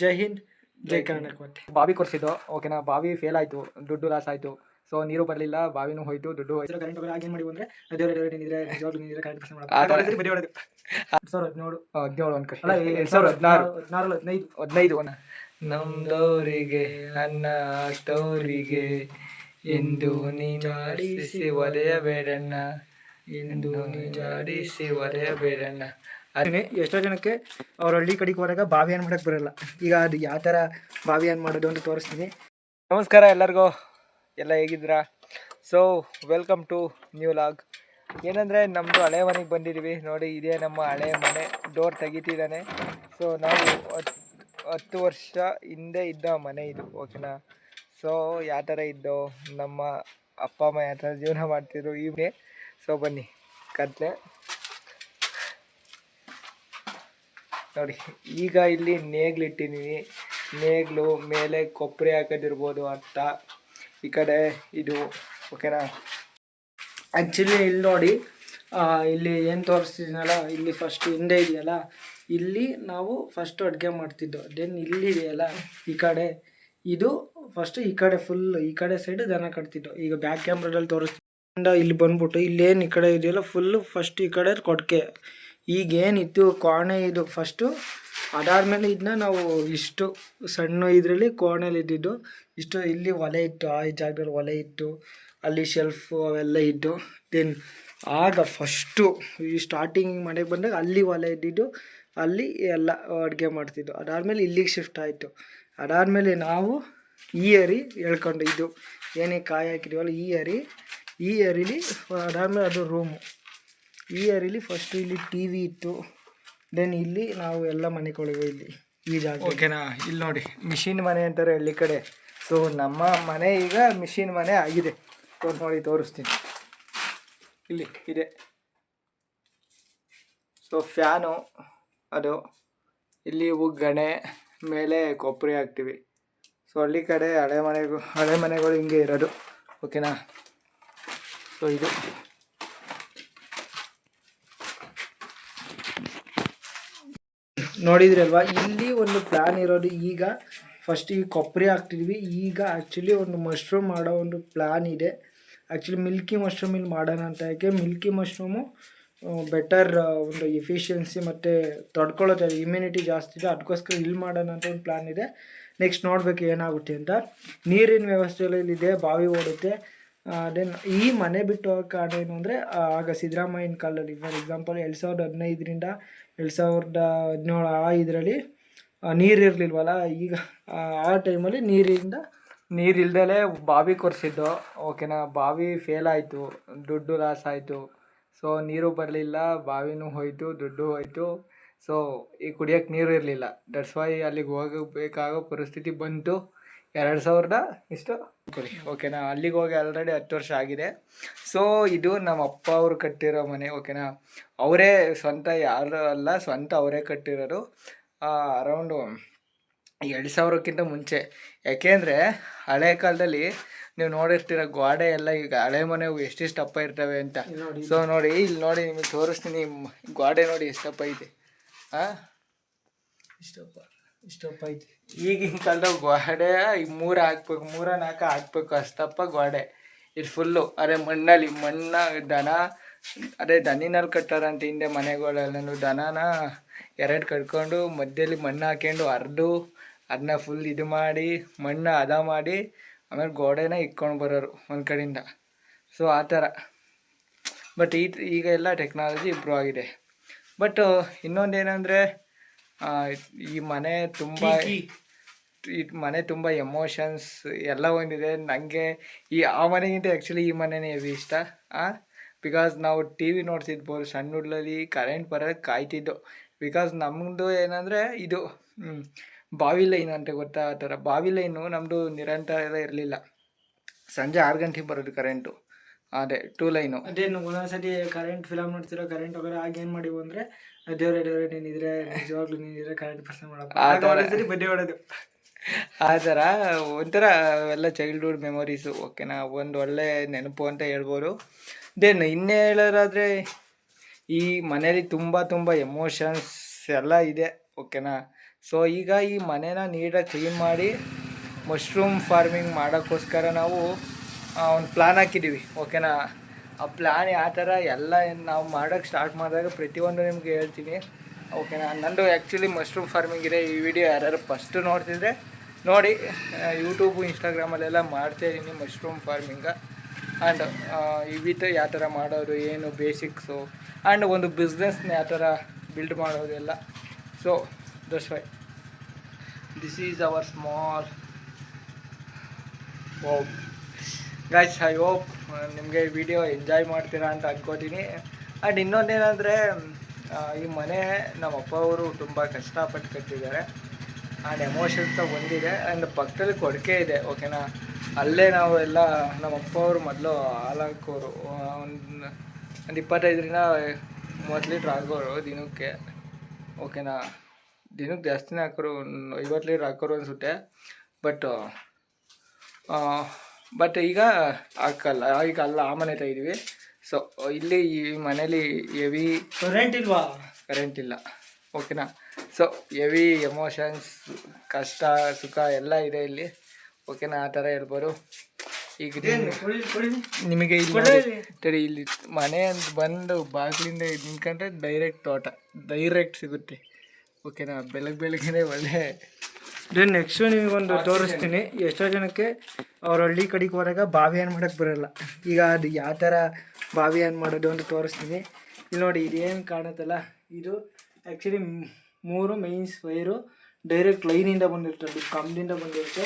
ಜೈ ಹಿಂದ್ ಜೈ ಕರ್ನಾಟಕ. ಮತ್ತೆ ಬಾವಿ ಕೊರ್ಸಿದ್ದು ಓಕೆನಾ. ಬಾವಿ ಫೇಲ್ ಆಯಿತು, ದುಡ್ಡು ಲಾಸ್ ಆಯಿತು. ಸೊ ನೀರು ಬರಲಿಲ್ಲ, ಬಾವಿನೂ ಹೋಯ್ತು, ದುಡ್ಡು ಹೋಯ್ತು. ಕರೆಂಟ್ ಹೋಗಲ್ಲ. ಆಗೇನು ಮಾಡಿ ಅಂದರೆ ದೇವರೇ ನೀನಿದ್ರೆ ನಿಜವಾಗ್ಲೂ ನೀನಿದ್ರೆ ಕರೆಂಟ್ ಪರ್ಸನ್ ಮಾಡೋದು ಬರೀ ಹೊಡೆದು 2017 ಒಂದು ಕಷ್ಟ. ಅಲ್ಲ 2016 15 ನಮ್ದವರಿಗೆ ಅನ್ನ ಹಾಕ್ತವರಿಗೆ ಎಂದು ನೀ ಜಾಡಿಸಿ ಒಲೆಯಬೇಡಣ್ಣ, ಎಂದು ನೀ ಜಾಡಿಸಿ ಒಲೆಯಬೇಡಣ್ಣ. ಎಷ್ಟೋ ಜನಕ್ಕೆ ಅವ್ರ ಹಳ್ಳಿ ಕಡೆಗೆ ಹೋದಾಗ ಬಾವಿ ಏನು ಮಾಡೋಕ್ಕೆ ಬರೋಲ್ಲ. ಈಗ ಅದು ಯಾವ ಥರ ಬಾವಿ ಏನು ಮಾಡೋದು ಅಂತ ತೋರಿಸ್ತೀನಿ. ನಮಸ್ಕಾರ ಎಲ್ಲರಿಗೂ, ಎಲ್ಲ ಹೇಗಿದ್ದೀರಾ? So welcome to new log. ಏನಂದರೆ ನಮ್ಮದು ಹಳೆ ಮನೆಗೆ ಬಂದಿದ್ದೀವಿ ನೋಡಿ. ಇದೇ ನಮ್ಮ ಹಳೆ ಮನೆ. ಡೋರ್ ತೆಗಿತಿದ್ದಾನೆ. ಸೊ ನಾವು 10 ವರ್ಷ ಹಿಂದೆ ಇದ್ದ ಮನೆ ಇದು, ಓಕೆನಾ. ಸೊ ಯಾವ ಥರ ಇದ್ದೋ, ನಮ್ಮ ಅಪ್ಪ ಅಮ್ಮ ಯಾವ ಥರ ಜೀವನ ಮಾಡ್ತಿದ್ರು ಇವನೇ. ಸೊ ಬನ್ನಿ ಕತ್ಲೆ ನೋಡಿ. ಈಗ ಇಲ್ಲಿ ನೇಗ್ಲಿಟ್ಟಿದ್ದೀವಿ. ನೇಗ್ಲು ಮೇಲೆ ಕೊಬ್ಬರಿ ಹಾಕೋದಿರ್ಬೋದು ಅಂತ. ಈ ಕಡೆ ಇದು, ಓಕೆನಾ. ಆ್ಯಕ್ಚುಲಿ ಇಲ್ಲಿ ನೋಡಿ, ಇಲ್ಲಿ ಏನು ತೋರಿಸ್ತಿದ್ದೀನಲ್ಲ, ಇಲ್ಲಿ ಫಸ್ಟ್ ಹಿಂದೆ ಇದೆಯಲ್ಲ, ಇಲ್ಲಿ ನಾವು ಫಸ್ಟು ಅಡುಗೆ ಮಾಡ್ತಿದ್ದೋ. ದೆನ್ ಇಲ್ಲಿದೆಯಲ್ಲ ಈ ಕಡೆ, ಇದು ಫಸ್ಟು ಈ ಕಡೆ ಫುಲ್ ಈ ಕಡೆ ಸೈಡು ದನ ಕಟ್ತಿದ್ದೋ. ಈಗ ಬ್ಯಾಕ್ ಕ್ಯಾಮ್ರಾದಲ್ಲಿ ತೋರಿಸ್ತಿದ್ದ ಇಲ್ಲಿ ಬಂದ್ಬಿಟ್ಟು ಇಲ್ಲೇನು ಈ ಕಡೆ ಇದೆಯಲ್ಲ ಫುಲ್ಲು ಫಸ್ಟ್ ಈ ಕಡೆ ಕೊಡ್ಕೆ. ಈಗೇನಿತ್ತು ಕೋಣೆ ಇದು ಫಸ್ಟು. ಅದಾದಮೇಲೆ ಇದನ್ನ ನಾವು ಇಷ್ಟು ಸಣ್ಣ ಇದರಲ್ಲಿ ಕೋಣೆಲಿ ಇದ್ದಿದ್ದು. ಇಷ್ಟು ಇಲ್ಲಿ ಒಲೆ ಇತ್ತು, ಆ ಜಾಗದಲ್ಲಿ ಒಲೆ ಇತ್ತು, ಅಲ್ಲಿ ಶೆಲ್ಫು ಅವೆಲ್ಲ ಇದ್ದು. ದೆನ್ ಆಗ ಫಸ್ಟು ಈ ಸ್ಟಾರ್ಟಿಂಗ್ ಮನೆಗೆ ಬಂದಾಗ ಅಲ್ಲಿ ಒಲೆ ಇದ್ದಿದ್ದು, ಅಲ್ಲಿ ಎಲ್ಲ ಅಡುಗೆ ಮಾಡ್ತಿದ್ದು. ಅದಾದಮೇಲೆ ಇಲ್ಲಿಗೆ ಶಿಫ್ಟ್ ಆಯಿತು. ಅದಾದಮೇಲೆ ನಾವು ಈ ಅರಿ ಹೇಳ್ಕೊಂಡು ಇದು ಏನೇ ಕಾಯಿ ಹಾಕಿದ್ದೀವಲ್ಲ ಈ ಅರಿಲಿ ಅದಾದಮೇಲೆ ಅದು ರೂಮು. ಈ ಅರಿಲಿ ಫಸ್ಟು ಇಲ್ಲಿ ಟಿ ವಿ ಇತ್ತು. ದೆನ್ ಇಲ್ಲಿ ನಾವು ಎಲ್ಲ ಮನೆಗಳಿವೆ ಇಲ್ಲಿ ಈ ಜಾಗ, ಓಕೆನಾ. ಇಲ್ಲಿ ನೋಡಿ ಮಿಷಿನ್ ಮನೆ ಅಂತಾರೆ ಹಳ್ಳಿ ಕಡೆ. ಸೊ ನಮ್ಮ ಮನೆ ಈಗ ಮಿಷಿನ್ ಮನೆ ಆಗಿದೆ. ನೋಡಿ ತೋರಿಸ್ತೀನಿ, ಇಲ್ಲಿ ಇದೆ. ಸೊ ಫ್ಯಾನು ಅದು, ಇಲ್ಲಿ ಗಣೆ ಮೇಲೆ ಕೊಬ್ಬರಿ ಹಾಕ್ತೀವಿ. ಸೊ ಹಳ್ಳಿ ಕಡೆ ಹಳೆ ಮನೆಗಳು ಹಿಂಗೆ ಇರೋದು, ಓಕೆನಾ. ಸೊ ಇದು ನೋಡಿದ್ರಲ್ವಾ, ಇಲ್ಲಿ ಒಂದು ಪ್ಲ್ಯಾನ್ ಇರೋದು. ಈಗ ಫಸ್ಟ್ ಈ ಕೊಬ್ಬರಿ ಹಾಕ್ತಿದ್ವಿ. ಈಗ ಆ್ಯಕ್ಚುಲಿ ಒಂದು ಮಶ್ರೂಮ್ ಮಾಡೋ ಒಂದು ಪ್ಲ್ಯಾನ್ ಇದೆ. ಆ್ಯಕ್ಚುಲಿ ಮಿಲ್ಕಿ ಮಶ್ರೂಮ್ ಇಲ್ಲಿ ಮಾಡೋಣ ಅಂತ. ಯಾಕೆ ಮಿಲ್ಕಿ ಮಶ್ರೂಮು ಬೆಟರ್ ಒಂದು ಎಫಿಷಿಯನ್ಸಿ ಮತ್ತು ತಡ್ಕೊಳ್ಳೋದು ಇಮ್ಯುನಿಟಿ ಜಾಸ್ತಿ ಇದೆ. ಅದಕ್ಕೋಸ್ಕರ ಇಲ್ಲಿ ಮಾಡೋಣ ಅಂತ ಒಂದು ಪ್ಲ್ಯಾನ್ ಇದೆ. ನೆಕ್ಸ್ಟ್ ನೋಡಬೇಕು ಏನಾಗುತ್ತೆ ಅಂತ. ನೀರಿನ ವ್ಯವಸ್ಥೆ ಎಲ್ಲ ಇಲ್ಲಿದೆ, ಬಾವಿ ಓಡುತ್ತೆ. ದೆನ್ ಈ ಮನೆ ಬಿಟ್ಟು ಹೋಗೋ ಕಾರಣ ಏನು ಅಂದರೆ, ಆಗ ಸಿದ್ದರಾಮಯ್ಯನ ಕಾಲದಲ್ಲಿ ಫಾರ್ ಎಕ್ಸಾಂಪಲ್ 2015ರಿಂದ 2017 ಆ ಇದರಲ್ಲಿ ನೀರು ಇರಲಿಲ್ವಲ್ಲ. ಈಗ ಆ ಟೈಮಲ್ಲಿ ನೀರಿಲ್ದಲೇ ಬಾವಿ ಕೊರೆಸಿದ್ದು, ಓಕೆನಾ. ಬಾವಿ ಫೇಲ್ ಆಯಿತು, ದುಡ್ಡು ಲಾಸ್ ಆಯಿತು. ಸೊ ನೀರು ಬರಲಿಲ್ಲ, ಬಾವಿನೂ ಹೋಯಿತು, ದುಡ್ಡು ಹೋಯಿತು. ಸೊ ಈ ಕುಡಿಯೋಕ್ಕೆ ನೀರು ಇರಲಿಲ್ಲ. ದಟ್ಸ್ ವೈ ಅಲ್ಲಿಗೆ ಹೋಗಬೇಕಾಗೋ ಪರಿಸ್ಥಿತಿ ಬಂತು 2000 ಇಷ್ಟು, ಓಕೆನಾ. ಅಲ್ಲಿಗೆ ಹೋಗಿ ಆಲ್ರೆಡಿ 10 ವರ್ಷ ಆಗಿದೆ. ಸೊ ಇದು ನಮ್ಮ ಅಪ್ಪ ಅವರು ಕಟ್ಟಿರೋ ಮನೆ, ಓಕೆನಾ. ಅವರೇ ಸ್ವಂತ, ಯಾರು ಅಲ್ಲ, ಸ್ವಂತ ಅವರೇ ಕಟ್ಟಿರೋದು. ಅರೌಂಡು 2000ಕ್ಕಿಂತ ಮುಂಚೆ. ಯಾಕೆಂದರೆ ಹಳೆ ಕಾಲದಲ್ಲಿ ನೀವು ನೋಡಿರ್ತೀರ ಗೋಡೆ ಎಲ್ಲ, ಈಗ ಹಳೆ ಮನೆವು ಎಷ್ಟೆಷ್ಟು ದಪ್ಪ ಇರ್ತವೆ ಅಂತ. ಸೊ ನೋಡಿ, ಇಲ್ಲಿ ನೋಡಿ, ನಿಮಗೆ ತೋರಿಸ್ತೀನಿ. ಗೋಡೆ ನೋಡಿ ಎಷ್ಟಪ್ಪ ಐತೆ. ಇಷ್ಟಪ್ಪ ಐತಿ. ಈಗಿನ ಕಾಲದಾಗ ಗೋಡೆ 3-4 ಹಾಕ್ಬೇಕು ಅಷ್ಟಪ್ಪ ಗೋಡೆ. ಇದು ಫುಲ್ಲು ಅದೇ ಮಣ್ಣಲ್ಲಿ ದನಿನಲ್ಲಿ ಕಟ್ಟಾರಂತ ಹಿಂದೆ ಮನೆಗಳೆಲ್ಲ. ದನನ 2 ಕಟ್ಕೊಂಡು ಮಧ್ಯದಲ್ಲಿ ಮಣ್ಣು ಹಾಕ್ಕೊಂಡು ಅರ್ದು ಅದನ್ನ ಫುಲ್ ಇದು ಮಾಡಿ ಮಣ್ಣು ಹದ ಮಾಡಿ ಆಮೇಲೆ ಗೋಡೆನ ಇಕ್ಕೊಂಡು ಬರೋರು ಒಂದು ಕಡೆಯಿಂದ. ಸೊ ಆ ಥರ. ಬಟ್ ಈಗ ಎಲ್ಲ ಟೆಕ್ನಾಲಜಿ ಇಂಪ್ರೂವ್ ಆಗಿದೆ. ಬಟ್ ಇನ್ನೊಂದೇನೆಂದರೆ, ಈ ಮನೆ ತುಂಬ ಎಮೋಷನ್ಸ್ ಎಲ್ಲ ಹೊಂದಿದೆ. ನನಗೆ ಆ ಮನೆಗಿಂತ ಆ್ಯಕ್ಚುಲಿ ಈ ಮನೆಯೇ ಹೆವಿ ಇಷ್ಟ. ಬಿಕಾಸ್ ನಾವು ಟಿ ವಿ ನೋಡ್ತಿದ್ಬೋದು ಸಣ್ಣ ಹುಡ್ಲಲ್ಲಿ, ಕರೆಂಟ್ ಬರೋಕ್ಕೆ ಕಾಯ್ತಿದ್ದು. ಬಿಕಾಸ್ ನಮ್ಮದು ಏನಂದರೆ ಇದು ಬಾವಿ ಲೈನ್ ಅಂತ ಗೊತ್ತಾ, ಆ ಥರ ಬಾವಿ ಲೈನು ನಮ್ಮದು ನಿರಂತರ ಇರಲಿಲ್ಲ. ಸಂಜೆ 6 ಗಂಟೆಗೆ ಬರೋದು ಕರೆಂಟು. ಅದೇ 2 ಲೈನು. ಅದೇನು ಒಂದೊಂದ್ಸತಿ ಕರೆಂಟ್ ಫಿಲಮ್ ನೋಡ್ತಿರೋ ಕರೆಂಟ್ ಹೋಗೋರು. ಆಗ ಏನು ಮಾಡಿವು ಅಂದರೆ, ದೇವರೇ ನೀನಿದ್ರೆ ನಿಜವಾಗ್ಲೂ ನೀನಿದ್ರೆ ಕರೆಂಟ್ ಪರ್ಸನ್ ಮಾಡೋದು ಬಡ್ಡಿ ಹೊಡೋದು. ಆ ಥರ ಒಂಥರ ಎಲ್ಲ ಚೈಲ್ಡ್ಹುಡ್ ಮೆಮೊರೀಸು, ಓಕೆನಾ. ಒಂದು ಒಳ್ಳೆ ನೆನಪು ಅಂತ ಹೇಳ್ಬೋದು. ದೆನ್ ಇನ್ನೇ ಹೇಳೋದಾದರೆ, ಈ ಮನೇಲಿ ತುಂಬ ಎಮೋಷನ್ಸ್ ಎಲ್ಲ ಇದೆ, ಓಕೆನಾ. ಸೊ ಈಗ ಈ ಮನೇನ ನೀಟಾಗಿ ಕ್ಲೀನ್ ಮಾಡಿ ಮಶ್ರೂಮ್ ಫಾರ್ಮಿಂಗ್ ಮಾಡೋಕ್ಕೋಸ್ಕರ ನಾವು ಒಂದು ಪ್ಲ್ಯಾನ್ ಹಾಕಿದ್ದೀವಿ, ಓಕೆನಾ. ಆ ಪ್ಲ್ಯಾನ್ ಯಾವ ಥರ ಎಲ್ಲ ನಾವು ಮಾಡೋಕ್ಕೆ ಸ್ಟಾರ್ಟ್ ಮಾಡಿದಾಗ ಪ್ರತಿಯೊಂದು ನಿಮಗೆ ಹೇಳ್ತೀನಿ, ಓಕೆನಾ. ನಂದು ಆ್ಯಕ್ಚುಲಿ ಮಶ್ರೂಮ್ ಫಾರ್ಮಿಂಗ್ ಇದೆ. ಈ ವಿಡಿಯೋ ಯಾರ್ಯಾರು ಫಸ್ಟು ನೋಡ್ತಿದ್ರೆ ನೋಡಿ, ಯೂಟ್ಯೂಬು ಇನ್ಸ್ಟಾಗ್ರಾಮಲ್ಲೆಲ್ಲ ಮಾಡ್ತಾಯಿದ್ದೀನಿ ಮಶ್ರೂಮ್ ಫಾರ್ಮಿಂಗ. ಆ್ಯಂಡ್ ಇವಿತ್ತು ಯಾವ ಥರ ಮಾಡೋದು, ಏನು ಬೇಸಿಕ್ಸು, ಆ್ಯಂಡ್ ಒಂದು ಬಿಸ್ನೆಸ್ನ ಯಾವ ಥರ ಬಿಲ್ಡ್ ಮಾಡೋದೆಲ್ಲ. So that's why this is our small hope. Guys, I hope ನಿಮಗೆ ವಿಡಿಯೋ ಎಂಜಾಯ್ ಮಾಡ್ತೀರಾ ಅಂತ ಅನ್ಕೋತೀನಿ. ಆ್ಯಂಡ್ ಇನ್ನೊಂದೇನೆಂದರೆ, ಈ ಮನೆ ನಮ್ಮ ಅಪ್ಪ ಅವರು ತುಂಬ ಕಷ್ಟಪಟ್ಟು ಕಟ್ಟಿದ್ದಾರೆ. ಆ್ಯಂಡ್ ಎಮೋಷನ್ಸ್ ಬಂದಿದೆ. ಆ್ಯಂಡ್ ಪಕ್ಕದಲ್ಲಿ ಕೊಡಕೆ ಇದೆ, ಓಕೆನಾ. ಅಲ್ಲೇ ನಾವು ಎಲ್ಲ ನಮ್ಮ ಅಪ್ಪ ಅವರು ಮೊದಲು ಹಾಲು ಹಾಕೋರು. ಒಂದು 25-30 ಲೀಟ್ರ್ ಹಾಕೋರು ದಿನಕ್ಕೆ, ಓಕೆನಾ. ದಿನಕ್ಕೆ ಜಾಸ್ತಿನೇ ಹಾಕೋರು, 50 ಲೀಟ್ರ್ ಹಾಕೋರು ಅನಿಸುತ್ತೆ. ಬಟ್ ಈಗ ಹಾಕಲ್ಲ. ಈಗ ಅಲ್ಲ, ಆ ಮನೆ ತೆಗಿದ್ದೀವಿ. ಸೊ ಇಲ್ಲಿ ಈ ಮನೇಲಿ ಹೆವಿ ಕರೆಂಟ್ ಇಲ್ಲ, ಓಕೆನಾ. ಸೊ ಹೆವಿ ಎಮೋಷನ್ಸ್, ಕಷ್ಟ ಸುಖ ಎಲ್ಲ ಇದೆ ಇಲ್ಲಿ, ಓಕೆನಾ. ಆ ಥರ ಹೇಳ್ಬೋದು. ಈಗ ನಿಮಗೆ ಇಲ್ಲಿ ಇಲ್ಲಿ ಮನೆ ಅಂತ ಬಂದು ಬಾಗಿಲಿಂದ ನಿಂತ್ಕೊಂಡ್ರೆ ಡೈರೆಕ್ಟ್ ತೋಟ ಡೈರೆಕ್ಟ್ ಸಿಗುತ್ತೆ, ಓಕೆನಾ. ಬೆಳಗ್ಗೆ ಒಳ್ಳೆ. ನೆಕ್ಸ್ಟು ನಿಮಗೊಂದು ತೋರಿಸ್ತೀನಿ. ಎಷ್ಟೋ ಜನಕ್ಕೆ ಅವ್ರ ಹಳ್ಳಿ ಕಡೆಗೆ ಹೋದಾಗ ಬಾವಿ ಆನ್ ಮಾಡೋಕ್ಕೆ ಬರೋಲ್ಲ. ಈಗ ಅದು ಯಾವ ಥರ ಬಾವಿ ಆನ್ ಮಾಡೋದು ಅಂತ ತೋರಿಸ್ತೀನಿ. ಇಲ್ಲಿ ನೋಡಿ, ಇದೇನು ಕಾಣುತ್ತಲ್ಲ, ಇದು ಆ್ಯಕ್ಚುಲಿ 3 ಮೈನ್ಸ್ ವೈರು ಡೈರೆಕ್ಟ್ ಲೈನಿಂದ ಬಂದಿರ್ತದೆ, ಕಂಬದಿಂದ ಬಂದಿರುತ್ತೆ.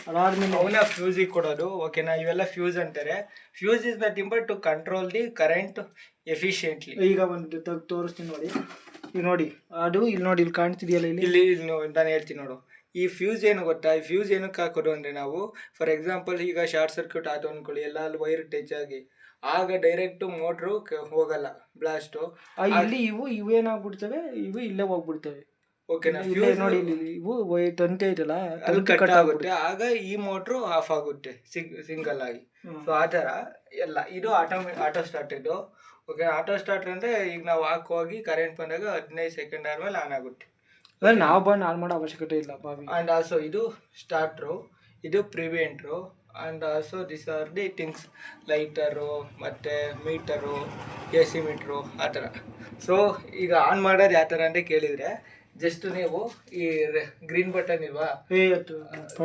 ಅದಾದ್ಮೇಲೆ ಅವನ್ನ ಫ್ಯೂಸಿಗೆ ಕೊಡೋದು, ಓಕೆನಾ. ಇವೆಲ್ಲ ಫ್ಯೂಸ್ ಅಂತಾರೆ. Fuse is nothing but to control the current efficiently. ಈಗ ಒಂದು ತೋರಿಸ್ತೀನಿ ನೋಡಿ. ಈಗ ನೋಡಿ, ಅದು ಇಲ್ಲಿ ನೋಡಿ, ಇಲ್ಲಿ ಕಾಣ್ತಿದೆಯಲ್ಲ, ಇಲ್ಲಿ ನಾನು ಹೇಳ್ತೀನಿ ನೋಡು. ಈ ಫ್ಯೂಸ್ ಏನು ಗೊತ್ತಾ? ಈ ಫ್ಯೂಸ್ ಏನಕ್ಕೆ ಹಾಕೋದು ಅಂದರೆ, ನಾವು ಫಾರ್ ಎಕ್ಸಾಂಪಲ್ ಈಗ ಶಾರ್ಟ್ ಸರ್ಕ್ಯೂಟ್ ಆಯ್ತು ಅಂದ್ಕೊಳ್ಳಿ, ಎಲ್ಲ ಅಲ್ಲಿ ವೈರ್ ಟಚ್ ಆಗಿ, ಆಗ ಡೈರೆಕ್ಟು ಮೋಟ್ರು ಹೋಗಲ್ಲ, ಬ್ಲಾಸ್ಟು. ಇಲ್ಲಿ ಇವೇನಾಗ್ಬಿಡ್ತವೆ, ಇವು ಇಲ್ಲೇ ಹೋಗ್ಬಿಡ್ತವೆ, ಓಕೆನಾ. ಫ್ಯೂಸ್ ನೋಡಿ, ಇಲ್ಲಿ ಇವು ತಂತಿ ಐತಲ್ಲ, ಅಲ್ಲಿ ಕಟ್ ಆಗುತ್ತೆ. ಆಗ ಈ ಮೋಟ್ರು ಆಫ್ ಆಗುತ್ತೆ ಸಿಂಗಲ್ ಆಗಿ. ಸೊ ಆ ಥರ ಎಲ್ಲ. ಇದು ಆಟೋ ಸ್ಟಾರ್ಟ್ ಇದು, ಓಕೆ. ಆಟೋ ಸ್ಟಾರ್ಟ್ ಅಂದರೆ ಈಗ ನಾವು ಹೋಗಿ ಕರೆಂಟ್ ಬಂದಾಗ 15 ಸೆಕೆಂಡ್ ಆದಮೇಲೆ ಆನ್ ಆಗುತ್ತೆ. ಅಂದರೆ ನಾವು ಬಂದು ಆನ್ ಮಾಡೋ ಅವಶ್ಯಕತೆ ಇಲ್ಲ ಬಾವಿ. ಆ್ಯಂಡ್ ಆಲ್ಸೋ ಇದು ಸ್ಟಾರ್ಟ್ರು, ಇದು preventer, and also this are the things, lighter ಮತ್ತು ಮೀಟರು, AC ಮೀಟ್ರು, ಆ ಥರ. ಸೊ ಈಗ ಆನ್ ಮಾಡೋದು ಯಾವ ಥರ ಅಂತ ಕೇಳಿದರೆ, ಜಸ್ಟ್ ನೀವು ಈ ಗ್ರೀನ್ ಬಟನ್ ಇಲ್ವಾ,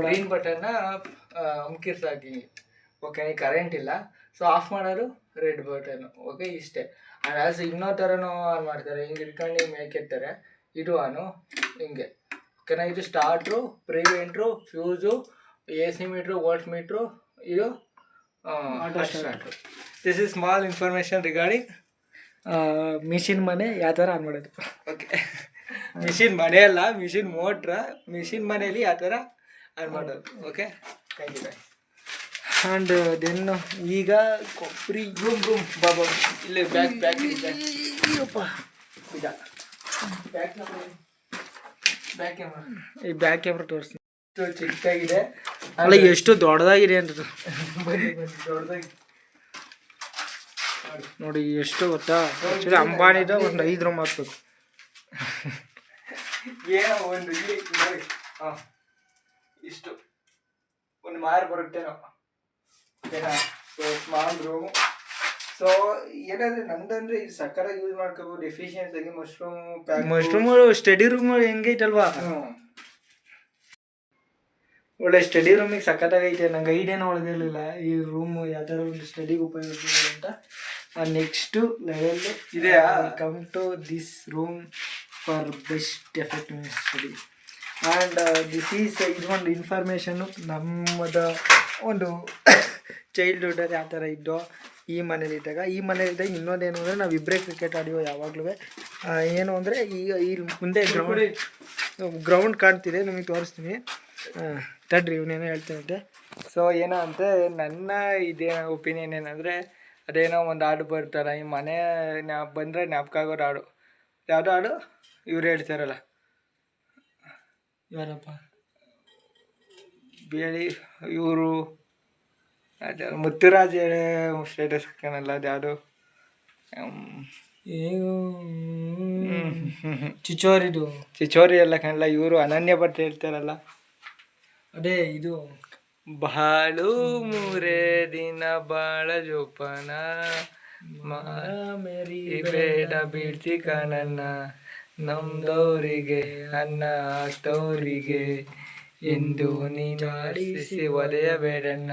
ಗ್ರೀನ್ ಬಟನ್ನ ಅಮ್ಕಿರ್ಸಾಕಿ, ಓಕೆ. ಕರೆಂಟ್ ಇಲ್ಲ, ಸೊ ಆಫ್ ಮಾಡೋದು ರೆಡ್ ಬಟನ್, ಓಕೆ. ಇಷ್ಟೇ. ಆ್ಯಂಡ್ ಆಲ್ಸೋ ಇನ್ನೋ ಥರನೂ ಆನ್ ಮಾಡ್ತಾರೆ, ಹಿಂಗೆ ಇಟ್ಕೊಂಡು ಮೇಕೆತ್ತಾರೆ. ಇದು ಆನು ಹಿಂಗೆ, ಓಕೆನಾ. ಇದು starter, preventer, fuse, AC meter, volt meter, ಇದು starter. This is small information regarding machine ಮನೆ ಯಾವ ಥರ ಆನ್ ಮಾಡೋದು, ಓಕೆ. ಮಿಷಿನ್ ಮನೆ ಅಲ್ಲ, ಮಿಷಿನ್ ಮೋಟ್ರ. ಮಿಷಿನ್ ಮನೆಯಲ್ಲಿ ಯಾವ ಥರ ಆನ್ ಮಾಡೋದು, okay. Thank you. And then ಈಗ ಕೊಬ್ಬರಿ ರೂಮ್ ಬಾಬಾ ಇಲ್ಲಿ ಬ್ಯಾಕ್ ಈ ಬ್ಯಾಕ್ ಕ್ಯಾಮ್ರಾ ತೋರಿಸ್ತೀನಿ. ಚಿಕ್ಕದಾಗಿದೆ, ಅಲ್ಲ ಎಷ್ಟು ದೊಡ್ಡದಾಗಿದೆ ಅಂತ ದೊಡ್ಡದಾಗಿ ನೋಡಿ. ಎಷ್ಟು ಗೊತ್ತಾ, ಆ್ಯಕ್ಚುಲಿ ಅಂಬಾನಿದ ಒಂದು 5 ರೂಮ್ ಹಾಕ್ಬೇಕು. ಏನೋ ಒಂದು ಇಲ್ಲಿ ನೋಡಿ, ಹಾಂ, ಇಷ್ಟು ಒಂದು ಮಾರು ಬರುತ್ತೆ ನಾವು, ಓಕೆನಾ. So small room. ಸೊ ಏನಂದರೆ ನಂದಂದರೆ ಇದು ಸಕ್ಕರ ಯೂಸ್ ಮಾಡ್ಕೋಬೋದು ಎಫಿಷಿಯನ್ಸಿಯಾಗಿ. ಮಶ್ರೂಮ್ ಸ್ಟಡಿ ರೂಮ್ ಹೆಂಗೈತಲ್ವಾ, ಒಳ್ಳೆ ಸ್ಟಡಿ ರೂಮಿಗೆ ಸಖತ್ತಾಗೈತೆ. ನಂಗೆ ಐಡಿಯಾನ ಒಳಗಿರಲಿಲ್ಲ ಈ ರೂಮು ಯಾವ ಥರ ಒಂದು ಸ್ಟಡಿಗೆ ಉಪಯೋಗಿಸ್ಬೋದು ಅಂತ. ನೆಕ್ಸ್ಟು ಲೆವೆಲ್ ಇದೆ. Come to this room for best effective study. And this is ಇದೊಂದು ಇನ್ಫಾರ್ಮೇಷನ್ನು ನಮ್ಮದ ಒಂದು ಚೈಲ್ಡ್ಹುಡ್ಡಲ್ಲಿ ಯಾವ ಥರ ಇದ್ದೋ ಈ ಮನೇಲಿದ್ದಾಗ. ಇನ್ನೊಂದೇನು ಅಂದರೆ ನಾವು ಇಬ್ಬರೇ ಕ್ರಿಕೆಟ್ ಆಡಿಯೋ ಯಾವಾಗಲೂ. ಏನು ಅಂದರೆ ಈಗ ಇಲ್ಲಿ ಮುಂದೆ ಗ್ರೌಂಡ್ ಕಾಣ್ತಿದೆ, ನಿಮಗೆ ತೋರಿಸ್ತೀನಿ ತಡ್ರಿ, ಇವನೇನೋ ಹೇಳ್ತಾನಂತೆ. ಸೊ ಏನೋ ಅಂತ ನನ್ನ ಇದೇನೋ ಒಪಿನಿಯನ್ ಏನಂದರೆ, ಅದೇನೋ ಒಂದು ಹಾಡು ಬರ್ತಾರ, ಈ ಮನೆ ಬಂದರೆ ಜ್ಞಾಪಕ ಆಗೋರು ಹಾಡು. ಯಾವುದೋ ಹಾಡು ಇವ್ರು ಹೇಳ್ತಾರಲ್ಲ, ಯಾರಪ್ಪ ಬೇಳಿ ಇವರು, ಮುತ್ತುರಾಜ್ ಸ್ಟೇಟಸ್ ಹಾಕ್ಯಾನಲ್ಲ, ಅದು ಯಾವುದು ಏನು ಚಿಚೋರಿದು ಚಿಚೋರಿ ಎಲ್ಲ ಕಾಣಲ್ಲ, ಇವರು ಅನನ್ಯ ಭಟ್ ಹೇಳ್ತಾರಲ್ಲ, ಅದೇ ಇದು ಬಾಳು ಮೂರೇ ದಿನ ಬಾಳ ಜೋಪಾನ ಮೇರಿ ಬೇಡ ಬೀಳ್ತಿ ಕಣನ್ನ, ನಮ್ದವರಿಗೆ ಅನ್ನ ಹಾಕ್ತವರಿಗೆ ಎಂದು ನೀನಾಡಿಸಿ ಒರೆಯಬೇಡಣ್ಣ,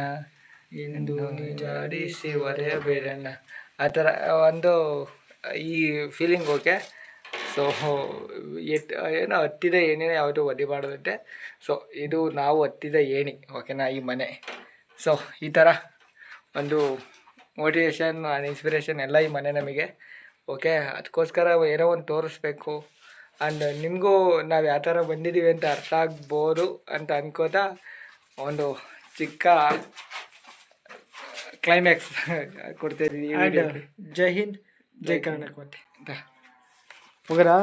ಎಂದು ನೀನಾಡಿಸಿ ಒರೆಯಬೇಡಣ್ಣ. ಆ ಥರ ಒಂದು ಈ ಫೀಲಿಂಗ್ ಓಕೆ. ಸೊ ಏನೋ ಹತ್ತಿದ ಏಣಿನ ಯಾವತ್ತೂ ಒದಿಬಾರ್ದಂತೆ. ಸೊ ಇದು ನಾವು ಹತ್ತಿದ ಏಣಿ ಓಕೆನಾ, ಈ ಮನೆ. ಸೊ ಈ ಥರ ಒಂದು ಮೋಟಿವೇಶನ್ ಆ್ಯಂಡ್ ಇನ್ಸ್ಪಿರೇಷನ್ ಎಲ್ಲ ಈ ಮನೆ ನಮಗೆ ಓಕೆ. ಅದಕ್ಕೋಸ್ಕರ ಏನೋ ಒಂದು ತೋರಿಸ್ಬೇಕು ಆ್ಯಂಡ್ ನಿಮಗೂ ನಾವು ಯಾವ ಥರ ಬಂದಿದ್ದೀವಿ ಅಂತ ಅರ್ಥ ಆಗ್ಬೋದು ಅಂತ ಅನ್ಕೋತಾ ಒಂದು ಚಿಕ್ಕ ಕ್ಲೈಮ್ಯಾಕ್ಸ್ ಕೊಡ್ತಾಯಿದ್ದೀವಿ. ಜೈ ಹಿಂದ್, ಜೈ ಕರ್ನಾಟಕ. ಹೋಗ್ರಾ?